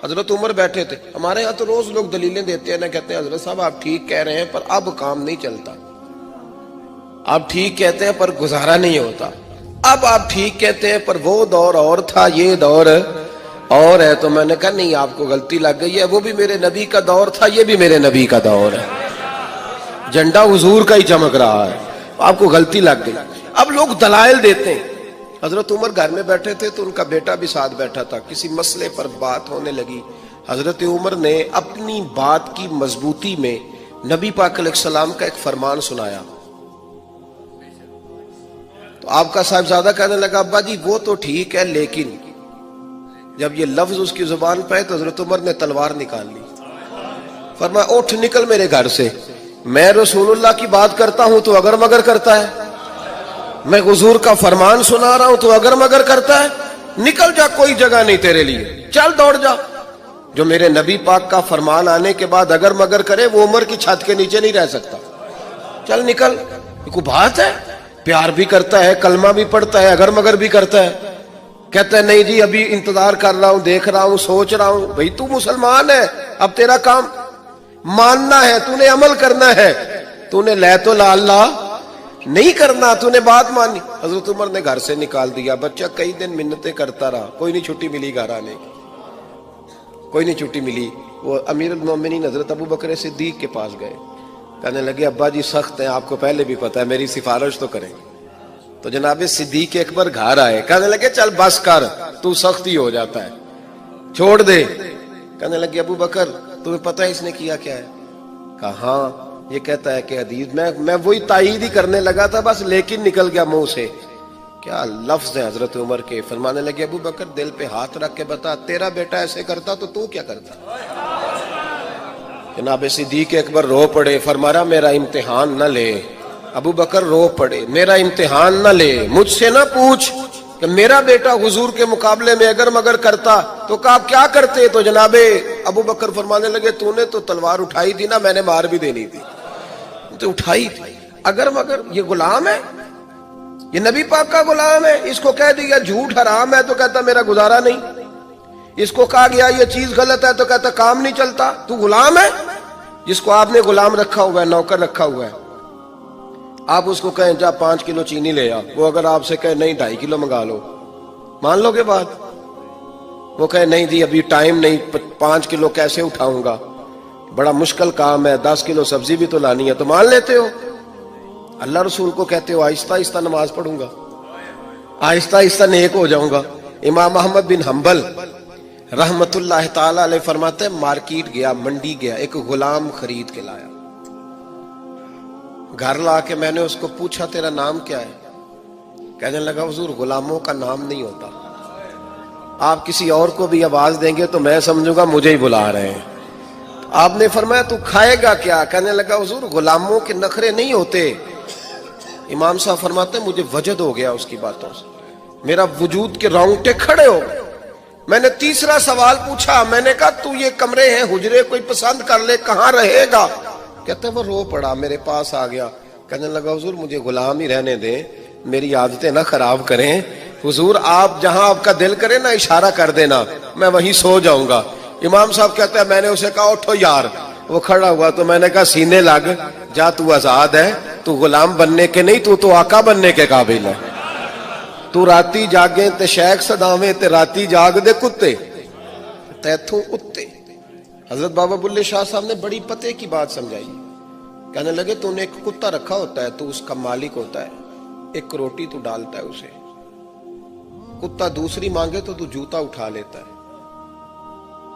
حضرت عمر بیٹھے تھے. ہمارے ہاں تو روز لوگ دلیلیں دیتے ہیں نا, کہتے ہیں حضرت صاحب آپ ٹھیک کہہ رہے ہیں پر اب کام نہیں چلتا, آپ ٹھیک کہتے ہیں پر گزارا نہیں ہوتا, اب آپ ٹھیک کہتے ہیں پر وہ دور اور تھا, یہ دور اور ہے. تو میں نے کہا نہیں, آپ کو غلطی لگ گئی ہے, وہ بھی میرے نبی کا دور تھا, یہ بھی میرے نبی کا دور ہے, جھنڈا حضور کا ہی چمک رہا ہے, آپ کو غلطی لگ گئی. اب لوگ دلائل دیتے ہیں. حضرت عمر گھر میں بیٹھے تھے تو ان کا بیٹا بھی ساتھ بیٹھا تھا, کسی مسئلے پر بات ہونے لگی. حضرت عمر نے اپنی بات کی مضبوطی میں نبی پاک علیہ السلام کا ایک فرمان سنایا. تو آپ کا صاحبزادہ کہنے لگا ابا جی وہ تو ٹھیک ہے, لیکن جب یہ لفظ اس کی زبان پہ تو حضرت عمر نے تلوار نکال لی. فرمایا اٹھ نکل میرے گھر سے, میں رسول اللہ کی بات کرتا ہوں تو اگر مگر کرتا ہے, میں حضور کا فرمان سنا رہا ہوں تو اگر مگر کرتا ہے, نکل جا, کوئی جگہ نہیں تیرے لیے, چل دوڑ جا. جو میرے نبی پاک کا فرمان آنے کے بعد اگر مگر کرے وہ عمر کی چھت کے نیچے نہیں رہ سکتا, چل نکل. یہ کوئی بات ہے؟ پیار بھی کرتا ہے, کلمہ بھی پڑھتا ہے, اگر مگر بھی کرتا ہے. کہتا ہے نہیں جی ابھی انتظار کر رہا ہوں, دیکھ رہا ہوں, سوچ رہا ہوں. بھئی تو مسلمان ہے, اب تیرا کام ماننا ہے, تو نے عمل کرنا ہے, تو نے لے تو لا اللہ نہیں کرنا, تو نے بات مانی. حضرت عمر نے گھر سے نکال دیا. بچہ کئی دن منتیں کرتا رہا, کوئی نہیں چھٹی ملی گھر آنے کی, کوئی نہیں چھٹی ملی. وہ امیر المومنین حضرت ابو بکر صدیق کے پاس گئے, کہنے لگے ابا جی سخت ہیں, آپ کو پہلے بھی پتا ہے, میری سفارش تو کریں. تو جناب صدیق اکبر گھر آئے, کہنے لگے چل بس کر, تو سخت ہی ہو جاتا ہے, چھوڑ دے. کہنے لگے ابو بکر تمہیں پتہ ہے اس نے کیا کیا ہے؟ کہا ہاں, یہ کہتا ہے کہ حدیث میں وہی تائید ہی کرنے لگا تھا بس, لیکن نکل گیا منہ سے. کیا لفظ ہے حضرت عمر کے. فرمانے لگے ابو بکر دل پہ ہاتھ رکھ کے بتا, تیرا بیٹا ایسے کرتا تو کیا کرتا؟ جناب صدیق اکبر رو پڑے. فرمایا میرا امتحان نہ لے. ابو بکر رو پڑے, میرا امتحان نہ لے, مجھ سے نہ پوچھ کہ میرا بیٹا حضور کے مقابلے میں اگر مگر کرتا تو آپ کیا کرتے. تو جناب ابو بکر فرمانے لگے تو نے تو تلوار اٹھائی تھی نا, میں نے مار بھی دینی تھی, تو اٹھائی تھی. اگر مگر یہ غلام ہے, یہ نبی پاک کا غلام ہے, اس کو کہہ دیا جھوٹ حرام ہے تو کہتا میرا گزارا نہیں, اس کو کہا گیا یہ چیز غلط ہے تو کہتا کام نہیں چلتا. تو غلام ہے جس کو آپ نے غلام رکھا ہوا ہے, نوکر رکھا ہوا ہے. آپ اس کو کہیں جا 5 کلو چینی لے آ, وہ اگر آپ سے کہے نہیں 2.5 کلو منگا لو, مان لو گے بات؟ وہ کہے نہیں جی ابھی ٹائم نہیں, 5 کلو کیسے اٹھاؤں گا, بڑا مشکل کام ہے, 10 کلو سبزی بھی تو لانی ہے, تو مان لیتے ہو. اللہ رسول کو کہتے ہو آہستہ آہستہ نماز پڑھوں گا, آہستہ آہستہ نیک ہو جاؤں گا. امام احمد بن حنبل رحمت اللہ تعالی علیہ فرماتے ہیں مارکیٹ گیا, منڈی گیا, ایک غلام خرید کے لایا. گھر لا کے میں نے اس کو پوچھا تیرا نام کیا ہے؟ کہنے لگا حضور غلاموں کا نام نہیں ہوتا, آپ کسی اور کو بھی آواز دیں گے تو میں سمجھوں گا مجھے ہی بلا رہے ہیں. آپ نے فرمایا تو کھائے گا کیا؟ کہنے لگا حضور غلاموں کے نخرے نہیں ہوتے. امام صاحب فرماتے ہیں مجھے وجد ہو گیا اس کی باتوں سے, میرا وجود کے رونگٹے کھڑے ہو گئے. میں نے تیسرا سوال پوچھا, میں نے کہا تو یہ کمرے ہیں حجرے کوئی پسند کر لے, کہاں رہے گا؟ کہتے ہیں وہ رو پڑا, میرے پاس آ گیا. کہنے لگا حضور مجھے غلام ہی رہنے دیں, میری عادتیں نہ خراب کریں. حضور آپ جہاں آپ کا دل کرے نا اشارہ کر دینا, میں وہیں سو جاؤں گا. امام صاحب کہتے ہیں میں نے اسے کہا اٹھو یار. وہ کھڑا ہوا تو میں نے کہا سینے لگ جا, تو آزاد ہے, تو غلام بننے کے نہیں, تو آقا بننے کے قابل ہے. تو راتی جاگیں تے شیخ صداویں تے راتی جاگ دے کتے تیتھوں اتے. حضرت بابا بلے شاہ صاحب نے بڑی پتے کی بات سمجھائی. کہنے لگے تو نے ایک کتا رکھا ہوتا ہے, تو اس کا مالک ہوتا ہے, ایک روٹی تو ڈالتا ہے اسے, کتا دوسری مانگے تو جوتا اٹھا لیتا ہے.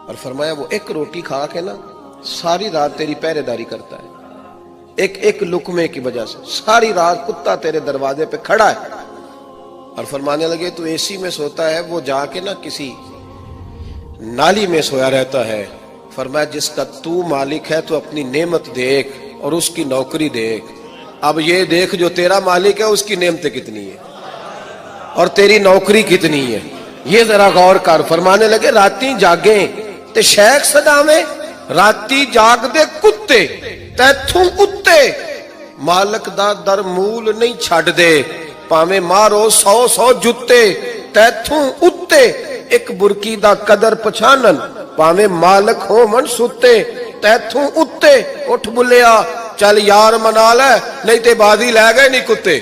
اور فرمایا وہ ایک روٹی کھا کے نا ساری رات تیری پہرے داری کرتا ہے, ایک لقمے کی وجہ سے ساری رات کتا تیرے دروازے پہ کھڑا ہے. اور فرمانے لگے تو اے سی میں سوتا ہے, وہ جا کے نا کسی نالی میں سویا رہتا ہے. فرمایا جس کا تو مالک ہے تو اپنی نعمت دیکھ اور اس کی نوکری دیکھ. اب یہ دیکھ جو تیرا مالک ہے اس کی نعمتیں کتنی ہیں اور تیری نوکری کتنی ہے, یہ ذرا غور کر. فرمانے لگے راتی جاگیں تے شیخ صداویں, راتی جاگ دے کتے تیتھوں اتے, مالک دا در مول نہیں چھڈ دے, پاویں مارو 100 جتے تیتھوں اتے. ایک برکی دا قدر پچھانن ਭਾਵੇਂ ਮਾਲਕ ਹੋ ਮਨ ਸੁੱਤੇ ਤੈਥੋਂ ਉੱਤੇ ਉੱਠ ਬੁੱਲਿਆ ਚੱਲ ਯਾਰ ਮਨਾ ਲੈ ਨਹੀਂ ਤੇ ਬਾਜ਼ੀ ਲੈ ਗਏ ਨਹੀਂ ਕੁੱਤੇ